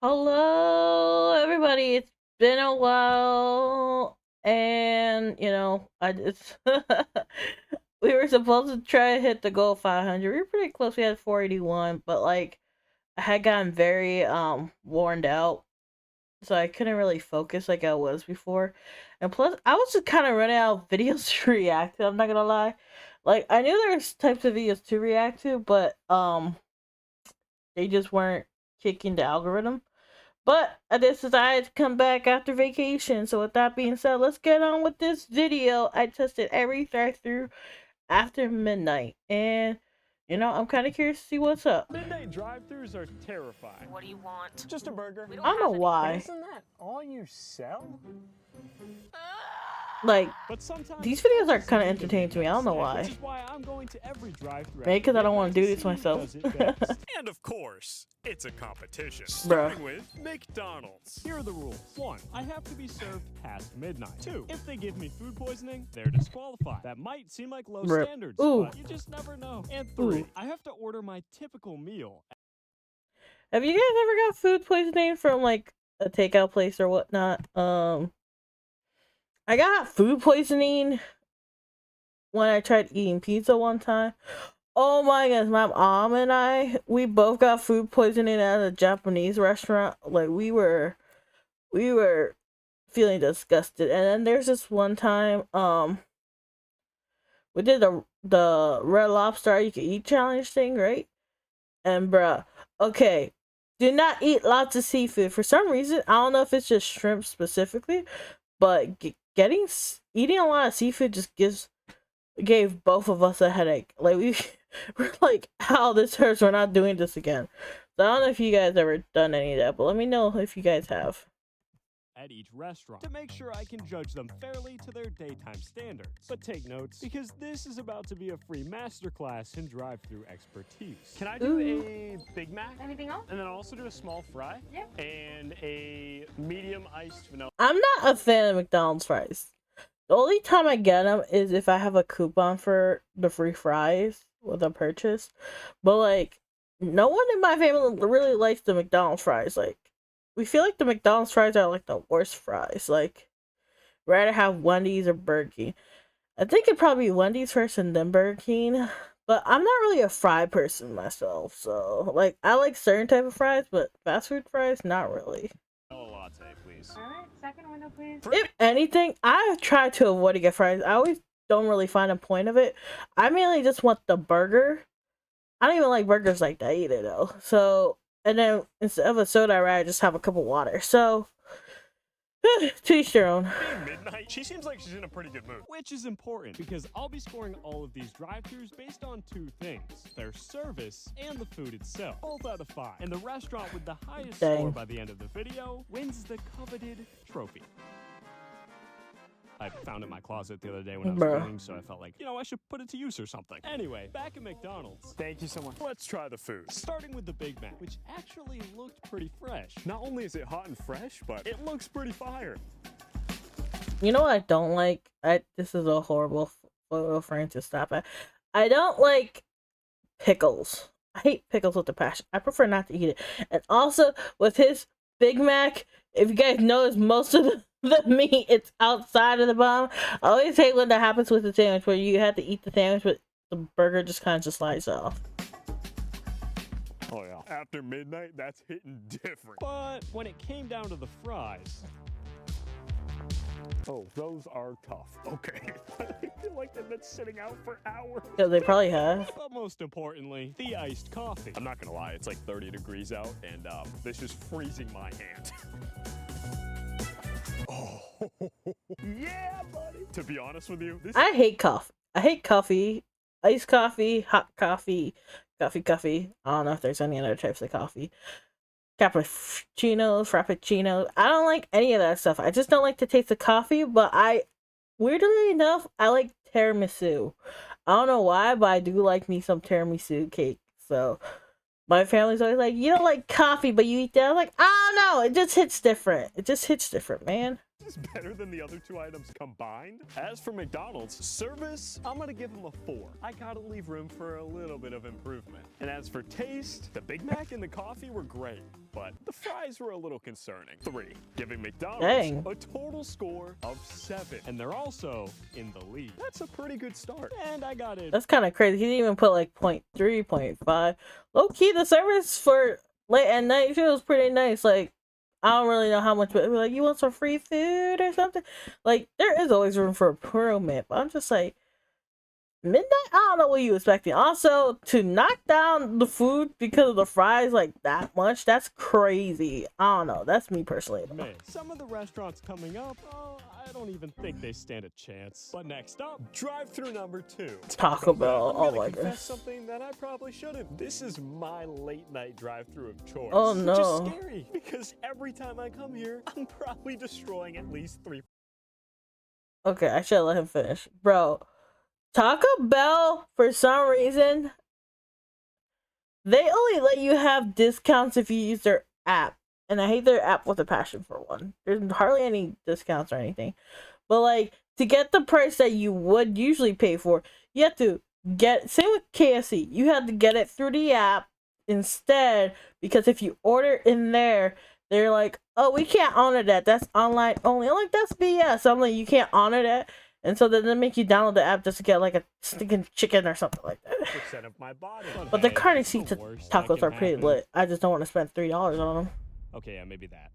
Hello, everybody. It's been a while, and I just we were supposed to try to hit the goal 500. We were pretty close. We had 481, but like I had gotten very worn out, so I couldn't really focus like I was before. And plus, I was just kind of running out of videos to react to. I'm not gonna lie. Like I knew there was types of videos to react to, but they just weren't kicking the algorithm. But I just decided to come back after vacation. So with that being said, let's get on with this video. I tested every drive-through after midnight, and I'm kind of curious to see what's up. Midnight drive-thrus are terrifying. What do you want? Just a burger. I don't know why. Isn't that all you sell? Like, But sometimes these videos are kind of entertaining to me. I don't know Which why. is why I'm going to every drive-thru. Maybe because I don't want to do see this who myself. does it best. And of course, it's a competition. Starting with McDonald's. Here are the rules. 1. I have to be served past midnight. 2. If they give me food poisoning, they're disqualified. That might seem like low standards, but you just never know. And 3. I have to order my typical meal. Have you guys ever got food poisoning from like a takeout place or whatnot? I got food poisoning when I tried eating pizza one time. Oh my goodness, my mom and we both got food poisoning at a Japanese restaurant. Like we were feeling disgusted. And then there's this one time, we did the Red Lobster you can eat challenge thing, right? And bruh, okay, do not eat lots of seafood. For some reason, I don't know if it's just shrimp specifically, but eating a lot of seafood just gave both of us a headache. Like we're like, "Ow, this hurts. We're not doing this again." So I don't know if you guys ever done any of that, but let me know if you guys have. At each restaurant to make sure I can judge them fairly to their daytime standards. But take notes, because this is about to be a free masterclass in drive-thru expertise. Can I do a Big Mac? Anything else? And then also do a small fry? Yeah. And a medium iced vanilla. I'm not a fan of McDonald's fries. The only time I get them is if I have a coupon for the free fries with a purchase. But like, no one in my family really likes the McDonald's fries. Like, we feel like the McDonald's fries are like the worst fries. Like, rather have Wendy's or Burger King. I think it'd probably be Wendy's first and then Burger King. But I'm not really a fry person myself. So, like, I like certain type of fries, but fast food fries, not really. Latte, please. All right, second window, please. If anything, I try to avoid to get fries. I always don't really find a point of it. I mainly just want the burger. I don't even like burgers like that either, though. So, and then instead of a soda, I'd rather just have a cup of water. So, to each their own. Midnight, she seems like she's in a pretty good mood. Which is important, because I'll be scoring all of these drive-thrus based on 2 things. Their service and the food itself. Both out of 5. And the restaurant with the highest score by the end of the video wins the coveted trophy. I found it in my closet the other day when I was cleaning, so I felt like, I should put it to use or something. Anyway, back at McDonald's. Thank you so much. Let's try the food. Starting with the Big Mac, which actually looked pretty fresh. Not only is it hot and fresh, but it looks pretty fire. You know what I don't like? This is a horrible photo frame to stop at. I don't like pickles. I hate pickles with a passion. I prefer not to eat it. And also, with his Big Mac, if you guys notice, most of the meat, it's outside of the bun. I always hate when that happens with the sandwich, where you have to eat the sandwich, but the burger just kind of just slides off. Oh yeah. After midnight, that's hitting different. But when it came down to the fries... Oh, those are tough. Okay. I feel like they've been sitting out for hours. Yeah, they probably have. But most importantly, the iced coffee. I'm not gonna lie, it's like 30 degrees out, and this is freezing my hand. Oh, yeah, buddy. To be honest with you, I hate coffee. I hate coffee. Iced coffee, hot coffee, coffee. I don't know if there's any other types of coffee. Cappuccinos, frappuccinos. I don't like any of that stuff. I just don't like the taste of coffee, but weirdly enough, I like tiramisu. I don't know why, but I do like me some tiramisu cake. So, my family's always like, you don't like coffee, but you eat that. I'm like, I don't know. It just hits different. It just hits different, man. This is better than the other 2 items combined. As for McDonald's, service, I'm gonna give them a 4. I gotta leave room for a little bit of improvement. And as for taste, the Big Mac and the coffee were great, but the fries were a little concerning. 3, giving McDonald's a total score of 7. And they're also in the lead. That's a pretty good start. And I got it. That's kind of crazy. He didn't even put like 0.3, 0.5. Low key, the service for late at night feels pretty nice. Like, I don't really know how much, but like, you want some free food or something? Like, there is always room for improvement, but I'm just like, midnight? I don't know what you expecting. Also, to knock down the food because of the fries like that much, that's crazy. I don't know. That's me personally. Man, some of the restaurants coming up, I don't even think they stand a chance. But next up, drive-through number 2. Taco Bell. Oh my goodness. gosh. Something that I probably shouldn't. This is my late-night drive-through of choice. Oh no. Which is scary because every time I come here, I'm probably destroying at least 3. Okay, I should let him finish, bro. Taco Bell, for some reason, they only let you have discounts if you use their app. And I hate their app with a passion, for one. There's hardly any discounts or anything. But, like, to get the price that you would usually pay for, you have to get, same with KFC, you have to get it through the app instead, because if you order in there, they're like, oh, we can't honor that. That's online only. I'm like, that's BS. I'm like, you can't honor that. And so then they make you download the app just to get like a stinking chicken or something like that. Of my body. But the carne seats tacos are pretty lit. I just don't want to spend $3 on them. Okay, yeah, maybe that.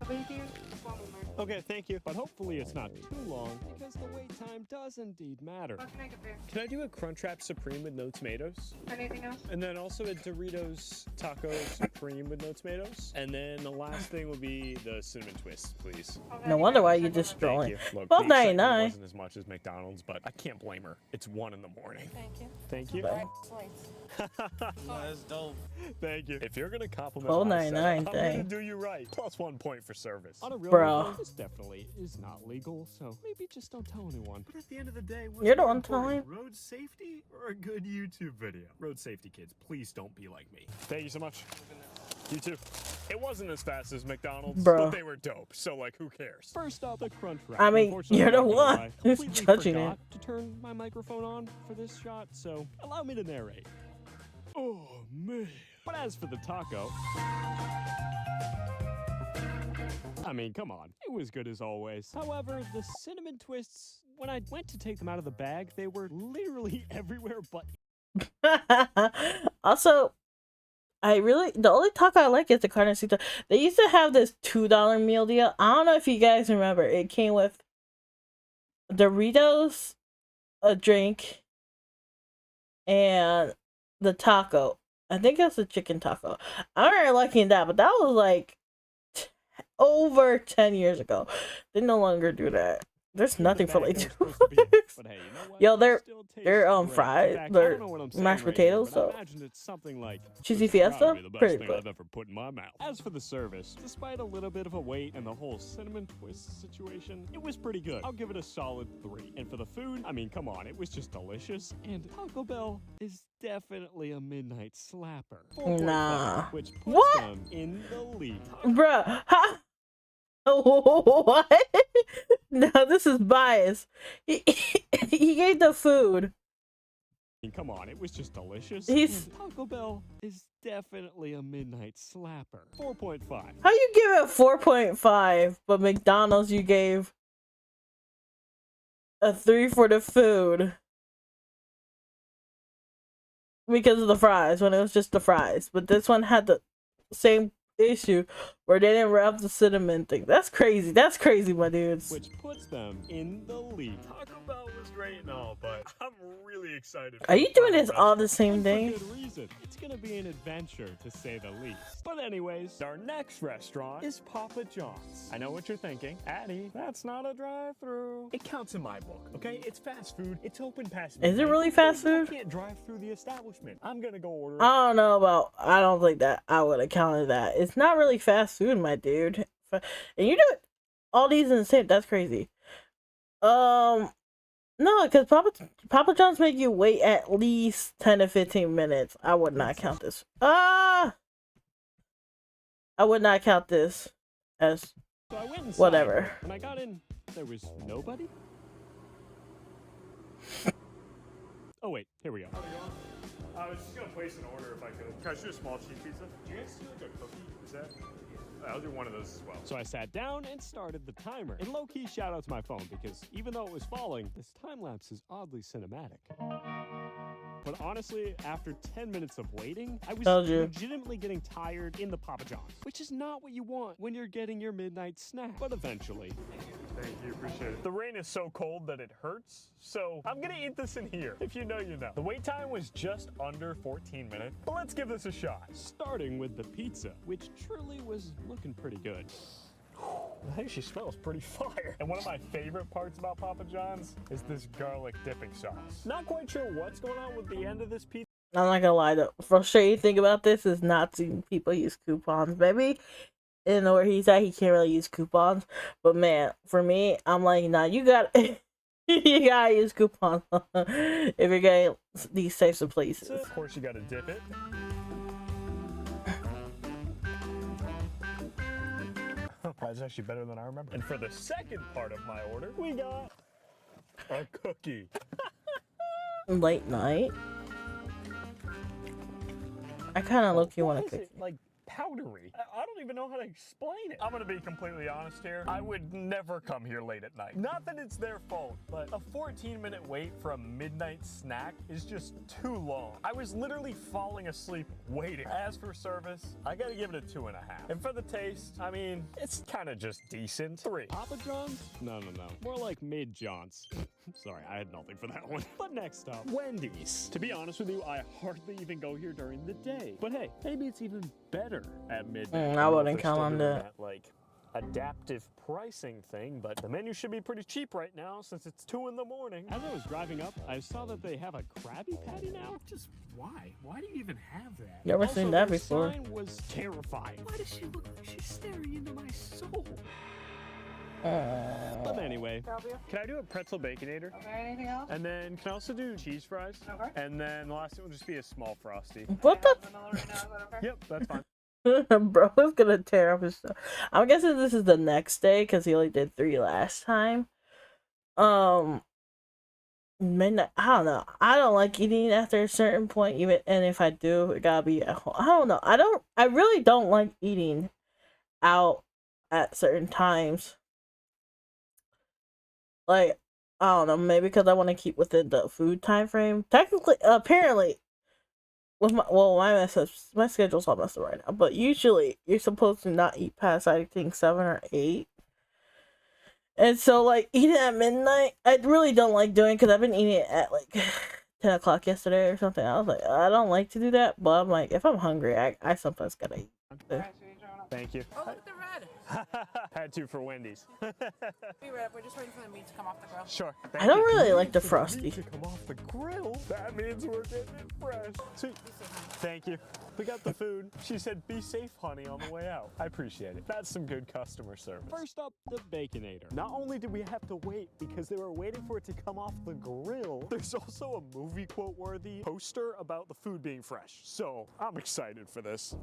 Okay, thank you. But hopefully it's not too long, because the wait time does indeed matter. What can I get for you? Can I do a Crunchwrap Supreme with no tomatoes? Anything else? And then also a Doritos Taco Supreme with no tomatoes. And then the last thing would be the cinnamon twist, please. Okay, No wonder why you you're guys just want strolling. Look, $12.99. the excitement wasn't as much as McDonald's, but I can't blame her. It's 1 in the morning. Thank you. Thank you. Right, slice. That's dope. Thank you. If you're gonna compliment $12.99, my setup, I'm gonna dang. do you right. Plus 1 point for service. On a real Bro. note, this definitely is not legal, so maybe just don't tell anyone. But at the end of the day, what's You're the more one important, telling. road safety or a good YouTube video? Road safety, kids. Please don't be like me. Thank you so much. You too. It wasn't as fast as McDonald's, Bro. but they were dope. So, like, who cares? First up, the Crunch Wrap. I mean, Unfortunately, you're the I'm not gonna one lie, who's completely judging forgot it. to turn my microphone on for this shot, so allow me to narrate. Oh, man. But as for the taco, I mean, come on. It was good as always. However, the cinnamon twists, when I went to take them out of the bag, they were literally everywhere but... Also, the only taco I like is the carnecita. They used to have this $2 meal deal. I don't know if you guys remember. It came with Doritos, a drink, and the taco. I think that's a chicken taco. I don't really liking that, but that was like over 10 years ago. They no longer do that. There's nothing for like $2. But hey, you know what? Yo, It they're still tastes they're great. fried. In fact, I They're don't know what I'm saying mashed right here, potatoes, but I so imagine it's something like cheesy this is fiesta, probably the best pretty thing good. I've ever put in my mouth. As for the service, despite a little bit of a wait and the whole cinnamon twist situation, it was pretty good. I'll give it a solid 3. And for the food, I mean, come on, it was just delicious. And Taco Bell is definitely a midnight slapper. 4.5, Nah. which puts What? them in the lead. Bruh, huh? What? No, this is bias. He ate the food. I mean, come on, it was just delicious. He's- And Taco Bell is definitely a midnight slapper. 4.5. How you give it 4.5, but McDonald's you gave a 3 for the food? Because of the fries, when it was just the fries. But this one had the same issue where they didn't wrap the cinnamon thing. That's crazy. That's crazy, my dudes. Which puts them in the lead. Taco Bell was great and all, but I'm really excited. Are you doing this all the same And day? for good reason. It's gonna be an adventure, to say the least. But anyways, our next restaurant is Papa John's. I know what you're thinking. Addie, that's not a drive-through. It counts in my book, okay? It's fast food. It's open past Is it midnight. really fast I food? can't drive through the establishment. I'm gonna go order. I don't know about. I don't think that I would have counted that. It's not really fast food, my dude. And you do all these in the same. That's crazy. No, because Papa John's make you wait at least 10 to 15 minutes. I would not count this. I would not count this as So I went inside, whatever. and I got in there was nobody? Oh wait, here we go. How's it going? I was just gonna place an order if I could. Can I shoot a small cheese pizza? Do you guys do like a cookie? Is that? I'll do one of those as well. So I sat down and started the timer. And low-key shout out to my phone because even though it was falling, this time lapse is oddly cinematic. But honestly, after 10 minutes of waiting, I was legitimately getting tired in the Papa John's, which is not what you want when you're getting your midnight snack. But eventually. Thank you, appreciate it. The rain is so cold that it hurts, so I'm gonna eat this in here. If you know, you know. The wait time was just under 14 minutes, but let's give this a shot. Starting with the pizza, which truly was looking pretty good. I think she smells pretty fire. And one of my favorite parts about Papa John's is this garlic dipping sauce. Not quite sure what's going on with the end of this pizza. I'm not gonna lie, the frustrating thing about this is not seeing people use coupons. Maybe in where he's at, he can't really use coupons. But man, for me, I'm like, nah, you gotta use coupons if you're getting these types of places. Of course, you gotta dip it. That's actually better than I remember. And for the second part of my order, we got a cookie. Late night. I kind of look you want a cookie. Like powdery. I don't even know how to explain it. I'm gonna be completely honest here. I would never come here late at night. Not that it's their fault, but a 14-minute wait for a midnight snack is just too long. I was literally falling asleep waiting. As for service, I gotta give it a 2.5. And for the taste, I mean, it's kind of just decent. 3. Papa John's? No. More like Mid John's. Sorry, I had nothing for that one. But next up, Wendy's. To be honest with you, I hardly even go here during the day. But hey, maybe it's even better at midnight. I wouldn't count on that. Like adaptive pricing thing, but the menu should be pretty cheap right now since it's 2 in the morning. As I was driving up, I saw that they have a Krabby Patty now. Just why? Why do you even have that? You ever seen that before? The sign was terrifying. Why does she look like she's staring into my soul? But anyway, can I do a pretzel baconator? Okay, anything else? And then can I also do cheese fries? Okay. And then the last one will just be a small Frosty. What the? Right now, is that okay? Yep, that's fine. Bro is gonna tear up his stuff. I'm guessing this is the next day because he only did 3 last time. Midnight. I don't know. I don't like eating after a certain point, even, and if I do, it gotta be at home. I don't know. I really don't like eating out at certain times. Like, I don't know, maybe because I want to keep within the food time frame. Technically, apparently, with my schedule's all messed up right now. But usually, you're supposed to not eat past, I think, 7 or 8. And so, like, eating at midnight, I really don't like doing because I've been eating it at like 10 o'clock yesterday or something. I was like, I don't like to do that, but I'm like, if I'm hungry, I sometimes gotta eat. Thank you. Oh, look at the red. Had to for Wendy's. Be right up. We're just waiting for the meat to come off the grill. Sure. I don't really like the Frosty. To come off the grill. That means we're getting it fresh. Sweet. Thank you. We got the food. She said, "Be safe, honey," on the way out. I appreciate it. That's some good customer service. First up, the Baconator. Not only did we have to wait because they were waiting for it to come off the grill, there's also a movie quote-worthy poster about the food being fresh. So I'm excited for this.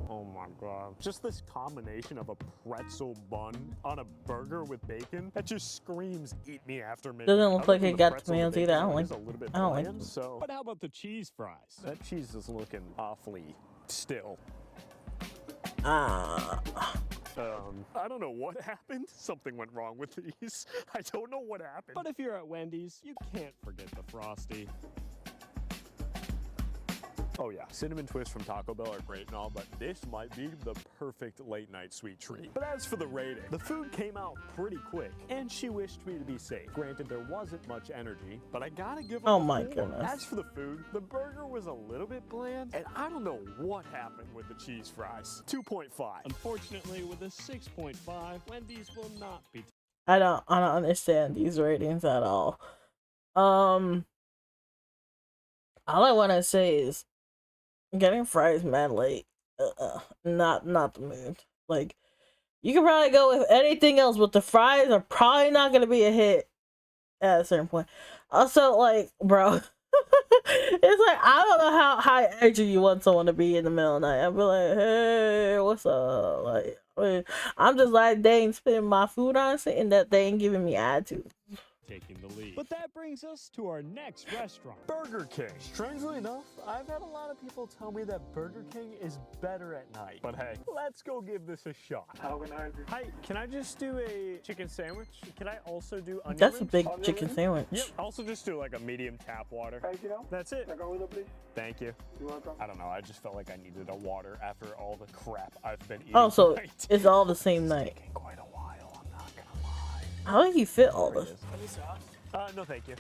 Oh my god. Just this combination of a pretzel bun on a burger with bacon, that just screams eat me after midnight. Doesn't look like it got tomatoes either. I don't like it. So, but how about the cheese fries? That cheese is looking awfully still. I don't know what happened. Something went wrong with these. I don't know what happened. But if you're at Wendy's, you can't forget the Frosty. Oh yeah, cinnamon twists from Taco Bell are great and all, but this might be the perfect late night sweet treat. But as for the rating, the food came out pretty quick, and she wished me to be safe. Granted, there wasn't much energy, but I gotta give her Oh my goodness. As for the food, the burger was a little bit bland, and I don't know what happened with the cheese fries. 2.5. Unfortunately, with a 6.5, Wendy's will not be. I don't understand these ratings at all. All I want to say is getting fries mad late. Not the mood. Like, you can probably go with anything else, but the fries are probably not gonna be a hit at a certain point. Also, like, bro, It's like I don't know how high energy you want someone to be in the middle of the night. I'll be like, hey, what's up? Like, I mean, I'm just like, they ain't spending my food on it, and that they ain't giving me attitude. Taking the lead. But that brings us to our next restaurant, Burger King. Strangely enough, I've had a lot of people tell me that Burger King is better at night. But hey, let's go give this a shot. How can I help you? Hi, can I just do a chicken sandwich? Can I also do onion That's a rings? big chicken sandwich. Yep, also just do like a medium tap water. Anything else? That's it. Can I go with it, please? Thank you. You're welcome. I don't know, I just felt like I needed a water after all the crap I've been eating Oh, so tonight. it's all the same night. It's taking quite a while, I'm not gonna lie. How do you fit all There it this? is. No, thank you.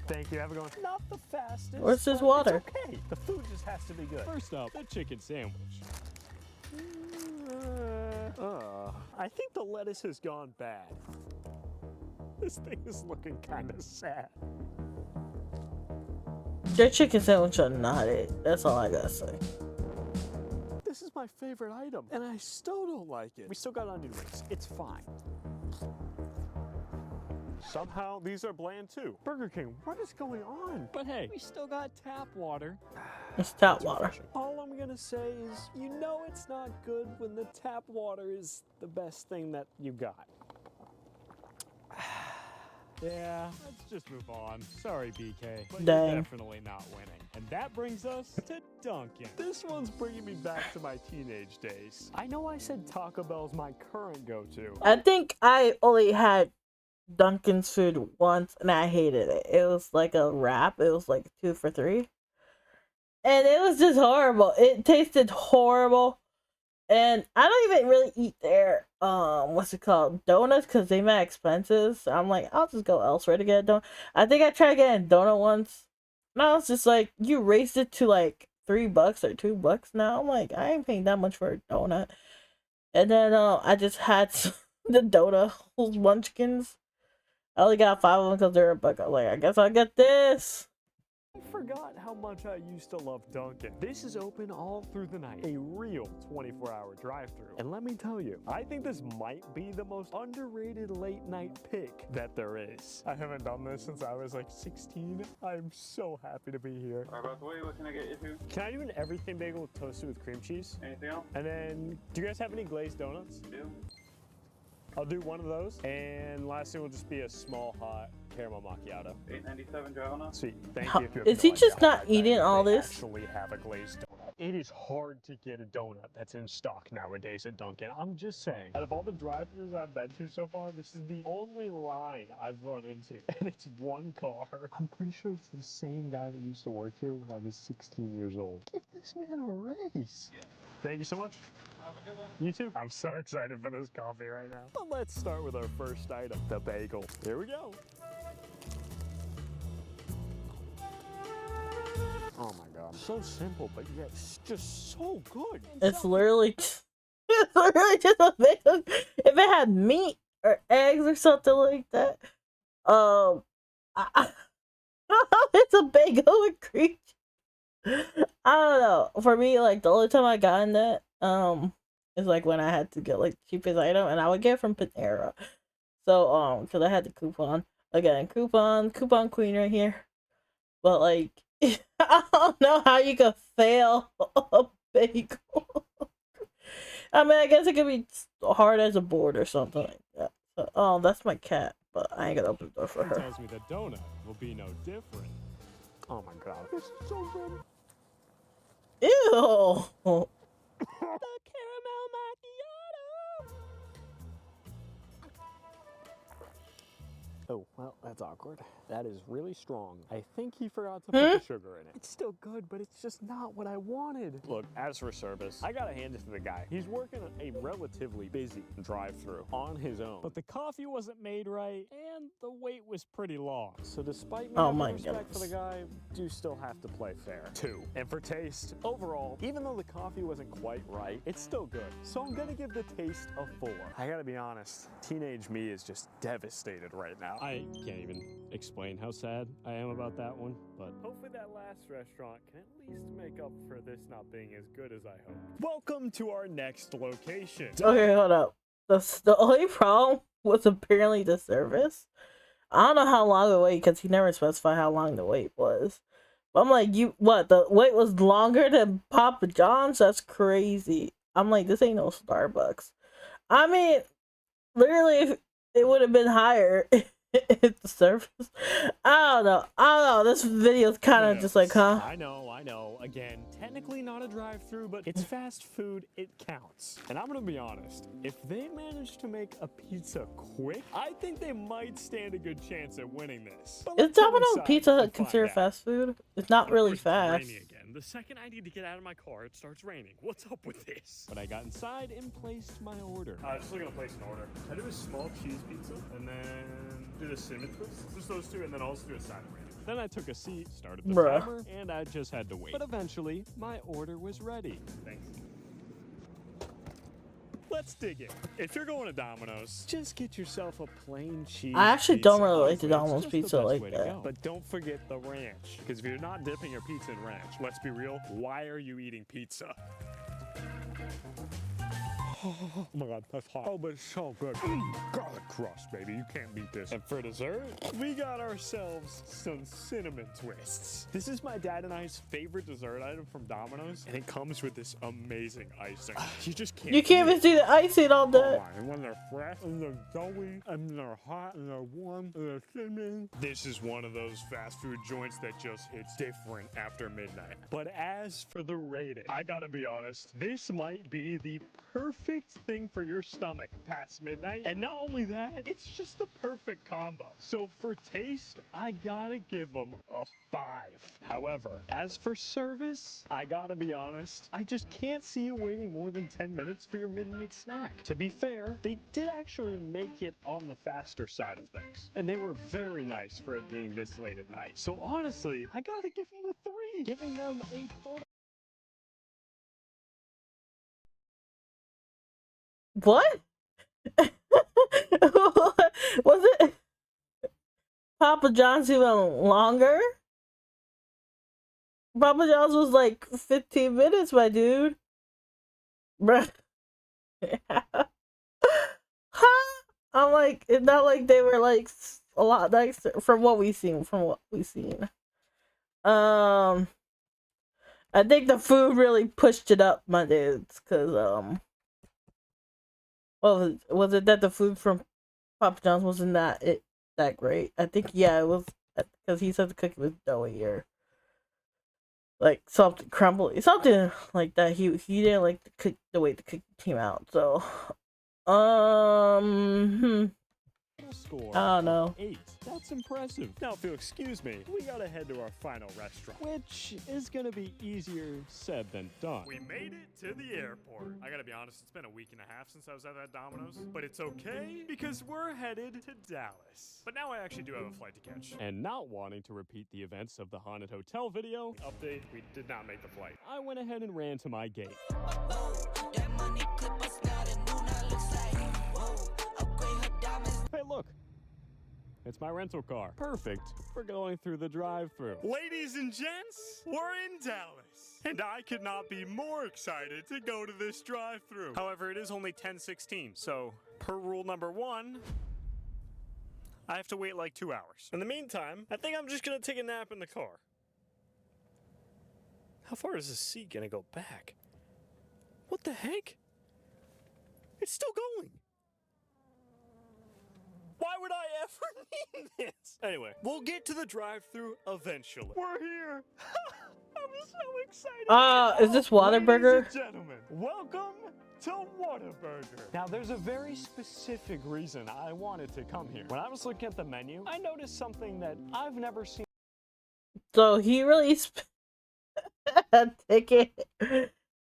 Thank you. Have a good one. Not the fastest. Where's this but water? It's okay. The food just has to be good. First up, the chicken sandwich. I think the lettuce has gone bad. This thing is looking kind of sad. Their chicken sandwich are not it. That's all I gotta say. This is my favorite item, and I still don't like it. We still got onion rings. It's fine. Somehow, these are bland too. Burger King, what is going on? But hey, we still got tap water. It's tap water. All I'm gonna say is, you know it's not good when the tap water is the best thing that you got. Yeah, let's just move on. Sorry, BK, but Dang. you're definitely not winning. And that brings us to Dunkin'. This one's bringing me back to my teenage days. I know I said Taco Bell's my current go-to. I think I only had Dunkin's food once and I hated it. It was like a wrap. It was like 2 for $3. And it was just horrible. It tasted horrible. And I don't even really eat their what's it called? Donuts, because they mad expensive. So I'm like, I'll just go elsewhere to get a donut. I think I tried getting a donut once. And I was just like, you raised it to like $3 or $2 now. I'm like, I ain't paying that much for a donut. And then I just had the donut munchkins. I only got 5 of them because they're $1. I'm like, I guess I'll get this. I forgot how much I used to love Dunkin'. This is open all through the night. A real 24-hour drive-thru. And let me tell you, I think this might be the most underrated late-night pick that there is. I haven't done this since I was like 16. I'm so happy to be here. Sorry about the wait. What can I get you to? Can I do an everything bagel toasted with cream cheese? Anything else? And then, do you guys have any glazed donuts? Do. I'll do one of those. And lastly will just be a small hot caramel macchiato. $8.97 drive on. Sweet, thank How- you. You have is no he idea just how not much I eating all they this? Actually have a glazed donut. It is hard to get a donut that's in stock nowadays at Dunkin'. I'm just saying. Out of all the drive-thrus I've been to so far, this is the only line I've run into, and it's one car. I'm pretty sure it's the same guy that used to work here when I was 16 years old. Give this man a raise. Thank you so much. You too. I'm so excited for this coffee right now. But let's start with our first item, the bagel. Here we go. Oh my god. So simple, but yet just so good. It's literally, it's literally just a bagel. If it had meat or eggs or something like that, it's a bagel with cream. I don't know. For me, like the only time I gotten that, is like when I had to get like the cheapest item, and I would get it from Panera. So because I had the coupon again, coupon queen right here. But like, I don't know how you could fail a bagel. I mean, I guess it could be hard as a board or something like that. So, oh, that's my cat, but I ain't gonna open the door for her. Tells me the donut will be no different. Oh my god, this is so good. Ew. The caramel macchiato. Oh, well, that's awkward. That is really strong. I think he forgot to put the sugar in it. It's still good, but it's just not what I wanted. Look, as for service, I gotta hand it to the guy. He's working a relatively busy drive-thru on his own. But the coffee wasn't made right, and the wait was pretty long. So despite me having respect for the guy, I do still have to play fair. 2. And for taste, overall, even though the coffee wasn't quite right, it's still good. So I'm gonna give the taste a 4. I gotta be honest, teenage me is just devastated right now. I can't even explain how sad I am about that one, but hopefully that last restaurant can at least make up for this not being as good as I hoped. Welcome to our next location. Okay, hold up. The only problem was apparently the service. I don't know how long the wait, because he never specified how long the wait was. I'm like, you what? The wait was longer than Papa John's? That's crazy. I'm like, this ain't no Starbucks. I mean, literally, if it would have been higher if the service. I don't know. I don't know. This video's kind of just like, huh? I know. Again, technically not a drive-through, but it's fast food. It counts. And I'm gonna be honest. If they manage to make a pizza quick, I think they might stand a good chance at winning this. But Is Domino Pizza Hut considered fast food? It's not really fast. It's raining again. The second I need to get out of my car, it starts raining. What's up with this? But I got inside and placed my order. Just looking to place an order. I do a small cheese pizza and then do the cinnamon twist. Just those two, and then also do a side of ranch. Then I took a seat, started the timer, and I just had to wait. But eventually, my order was ready. Thanks. Let's dig in. If you're going to Domino's, just get yourself a plain cheese. I actually pizza. don't really like the It's Domino's just pizza the best like way to that. go. But don't forget the ranch. Because if you're not dipping your pizza in ranch, let's be real, why are you eating pizza? Oh my god, that's hot. Oh, but it's so good. Garlic crust, baby. You can't beat this. And for dessert, we got ourselves some cinnamon twists. This is my dad and I's favorite dessert item from Domino's, and it comes with this amazing icing. You just can't. You can't even see the icing all day. And when they're fresh, and they're doughy, and they're hot, and they're warm, and they're cinnamon. This is one of those fast food joints that just hits different after midnight. But as for the rating, I gotta be honest, this might be the perfect thing for your stomach past midnight. And not only that, it's just the perfect combo. So for taste, I gotta give them a 5. However, as for service, I gotta be honest, I just can't see you waiting more than 10 minutes for your midnight snack. To be fair, they did actually make it on the faster side of things. And they were very nice for it being this late at night. So honestly, I gotta give them a 3, giving them a full. What? Was it Papa John's even longer? Papa John's was like 15 minutes, my dude. Bruh. I'm like, it's not like they were like a lot nicer from what we've seen. I think the food really pushed it up, my dudes, because well, was it that the food from Papa John's wasn't that great? I think, yeah, it was, because he said the cookie was doughy or like something crumbly, something like that. He didn't like the way the cookie came out. So, Score I don't know. 8. That's impressive. Now, if you'll excuse me, we gotta head to our final restaurant, which is gonna be easier said than done. We made it to the airport. I gotta be honest, it's been a week and a half since I was at that Domino's, but it's okay because we're headed to Dallas. But now I actually do have a flight to catch. And not wanting to repeat the events of the haunted hotel video, update, we did not make the flight. I went ahead and ran to my gate. Hey, look. It's my rental car. Perfect for going through the drive-thru. Ladies and gents, we're in Dallas. And I could not be more excited to go to this drive-thru. However, it is only 10:16, so per rule number 1, I have to wait like 2 hours. In the meantime, I think I'm just gonna take a nap in the car. How far is this seat gonna go back? What the heck? It's still going. Why would I ever need this? Anyway, we'll get to the drive-thru eventually. We're here. I'm so excited. Is this Whataburger? Ladies and gentlemen, welcome to Whataburger. Now, there's a very specific reason I wanted to come here. When I was looking at the menu, I noticed something that I've never seen. So he really spent a ticket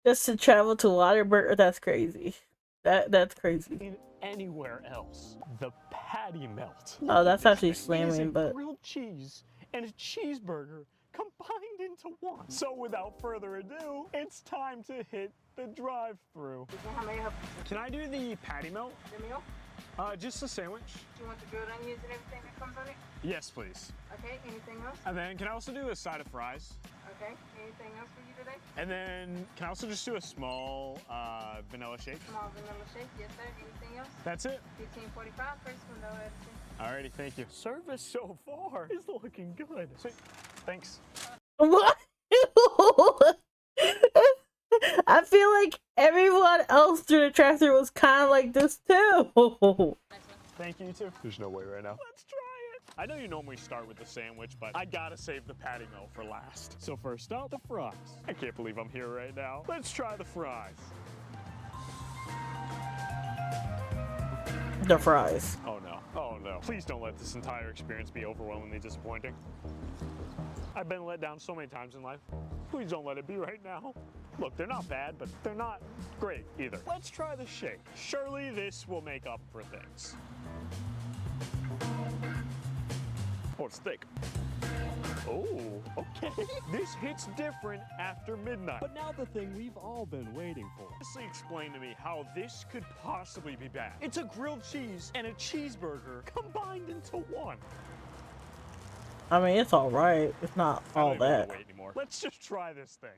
just to travel to Whataburger. That's crazy. That's crazy. Anywhere else. The patty melt. Oh, that's actually It is a slamming, but grilled cheese and a cheeseburger combined into one. So without further ado, it's time to hit the drive-thru. Can I do the patty melt? Your meal? Just a sandwich. Do you want the grilled onions and everything that comes on it? Yes, please. Okay, anything else? And then can I also do a side of fries? Okay, anything else for you today? And then can I also just do a small vanilla shake? Small vanilla shake, yes sir. Anything else? That's it. 1545, first vanilla edition. Alrighty, thank you. Service so far is looking good. Sweet. Thanks. What? I feel like everyone else through the drive-thru was kind of like this too. Thank you, too. There's no way right now. Let's try it. I know you normally start with the sandwich, but I gotta save the patty melt for last. So first up, the fries. I can't believe I'm here right now. Let's try the fries. The fries. Oh no. Oh no. Please don't let this entire experience be overwhelmingly disappointing. I've been let down so many times in life. Please don't let it be right now. Look, they're not bad, but they're not great either. Let's try the shake. Surely this will make up for things. Oh, it's thick. Oh, okay. This hits different after midnight. But now the thing we've all been waiting for. Honestly, explain to me how this could possibly be bad. It's a grilled cheese and a cheeseburger combined into one. I mean, it's all right. It's not all that. I don't even want to wait anymore. Let's just try this thing.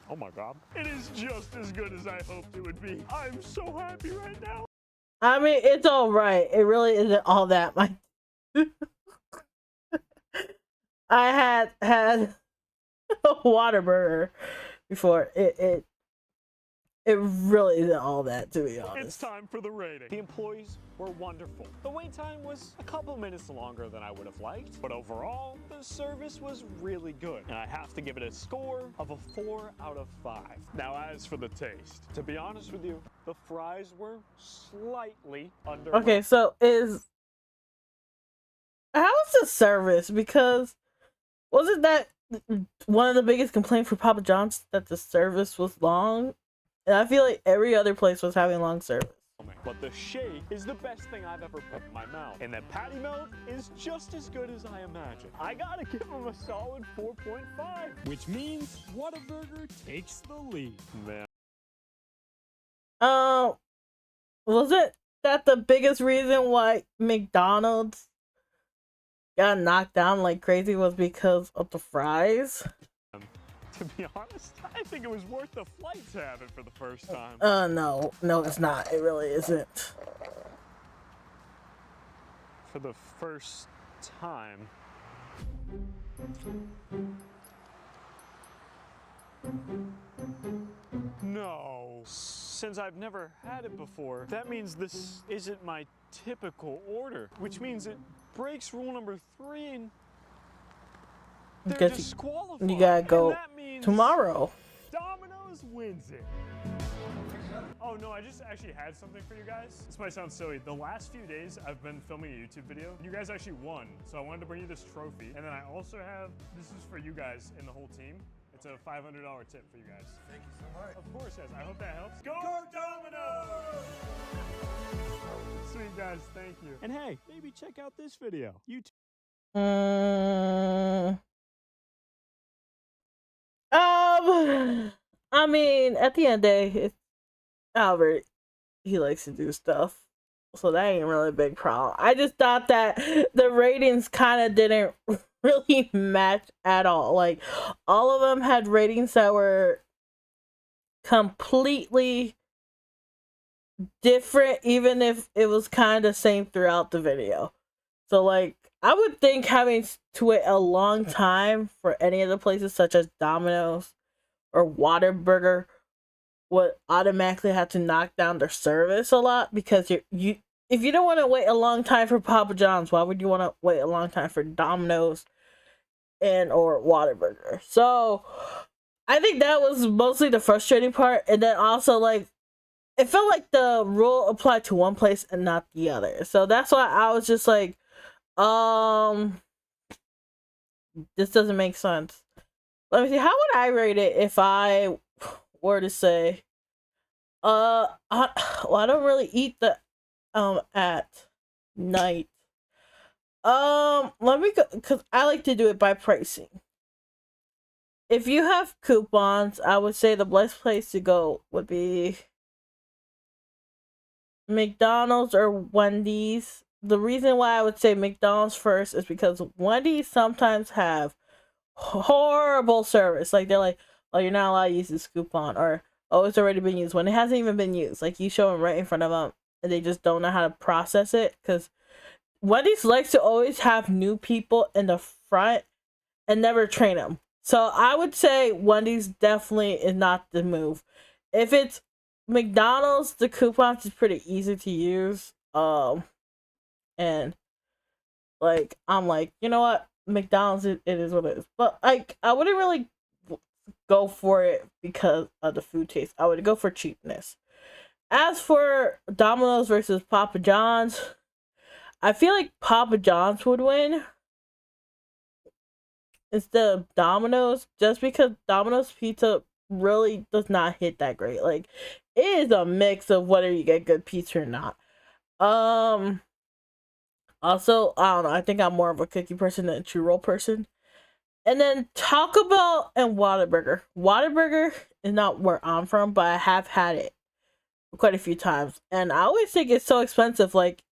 Oh my god. It is just as good as I hoped it would be. I'm so happy right now. I mean, it's all right. It really isn't all that. I had a Whataburger before. It really isn't all that, to be honest. It's time for the rating. The employees were wonderful. The wait time was a couple minutes longer than I would have liked, but overall, the service was really good. And I have to give it a score of a 4 out of 5. Now, as for the taste, to be honest with you, the fries were slightly under. Okay, so how is the service? Because wasn't that one of the biggest complaints for Papa John's, that the service was long? And I feel like every other place was having long service. But the shake is the best thing I've ever put in my mouth. And the patty melt is just as good as I imagined. I gotta give them a solid 4.5. Which means Whataburger takes the lead. Man. Wasn't that the biggest reason why McDonald's got knocked down like crazy was because of the fries? To be honest, I think it was worth the flight to have it for the first time. No, it's not. It really isn't. For the first time. No. Since I've never had it before, that means this isn't my typical order, which means it breaks rule number 3 and they're disqualified. You gotta go tomorrow. Domino's wins it. Oh no, I just actually had something for you guys. This might sound silly. The last few days I've been filming a YouTube video. You guys actually won, so I wanted to bring you this trophy. And then I also have, this is for you guys and the whole team. It's a $500 tip for you guys. Thank you so much. Of course, yes. I hope that helps. Go Domino's! Sweet guys, thank you. And hey, maybe check out this video. YouTube. I mean, at the end of the day, it's Albert. He likes to do stuff, so that ain't really a big problem. I just thought that the ratings kind of didn't really match at all. Like, all of them had ratings that were completely different, even if it was kind of same throughout the video. So, like, I would think having to wait a long time for any of the places such as Domino's or Whataburger would automatically have to knock down their service a lot, because if you don't want to wait a long time for Papa John's, why would you want to wait a long time for Domino's and or Whataburger? So I think that was mostly the frustrating part. And then also, like, it felt like the rule applied to one place and not the other. So that's why I was just like, this doesn't make sense. Let me see, how would I rate it if I were to say, I don't really eat the at night. Let me go, because I like to do it by pricing. If you have coupons, I would say the best place to go would be McDonald's or Wendy's. The reason why I would say McDonald's first is because Wendy's sometimes have horrible service. Like, they're like, oh, you're not allowed to use this coupon, or oh, it's already been used, when it hasn't even been used. Like, you show them right in front of them and they just don't know how to process it, because Wendy's likes to always have new people in the front and never train them. So I would say Wendy's definitely is not the move. If it's McDonald's, the coupons is pretty easy to use. And like I'm like, you know what, McDonald's, it is what it is. But like I wouldn't really go for it because of the food taste. I would go for cheapness. As for Domino's versus Papa John's, I feel like Papa John's would win instead of Domino's, just because Domino's pizza really does not hit that great. Like, it is a mix of whether you get good pizza or not. Also, I don't know, I think I'm more of a cookie person than a true roll person. And then Taco Bell and Whataburger. Whataburger is not where I'm from, but I have had it quite a few times. And I always think it's so expensive. Like,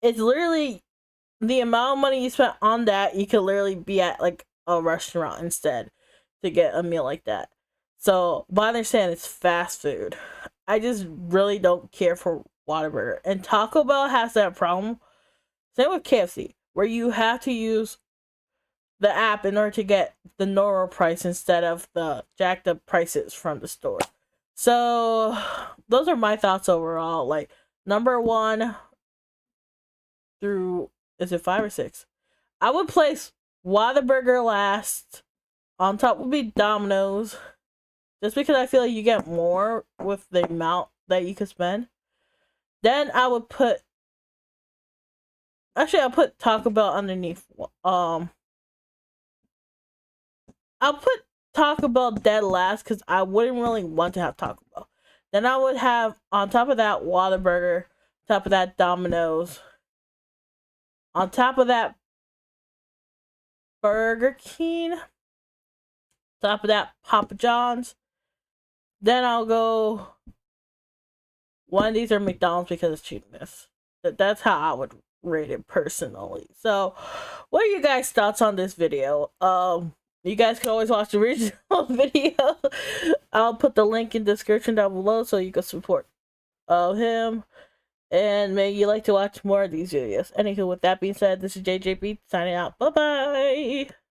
it's literally the amount of money you spent on that, you could literally be at like a restaurant instead to get a meal like that. So, but I understand it's fast food. I just really don't care for Whataburger. And Taco Bell has that problem. Same with KFC, where you have to use the app in order to get the normal price instead of the jacked up prices from the store. So, those are my thoughts overall. Like, number 1 through, is it 5 or 6? I would place Whataburger last. On top would be Domino's, just because I feel like you get more with the amount that you could spend. Then I would put, actually I'll put Taco Bell underneath. I'll put Taco Bell dead last because I wouldn't really want to have Taco Bell. Then I would have, on top of that, Whataburger. Top of that, Domino's. On top of that, Burger King. Top of that, Papa John's. Then I'll go Wendy's or McDonald's because of cheapness. That's how I would rate it personally. So, what are you guys' thoughts on this video? You guys can always watch the original video. I'll put the link in the description down below so you can support him. And maybe you like to watch more of these videos. Anywho, with that being said, this is JJB signing out. Bye-bye!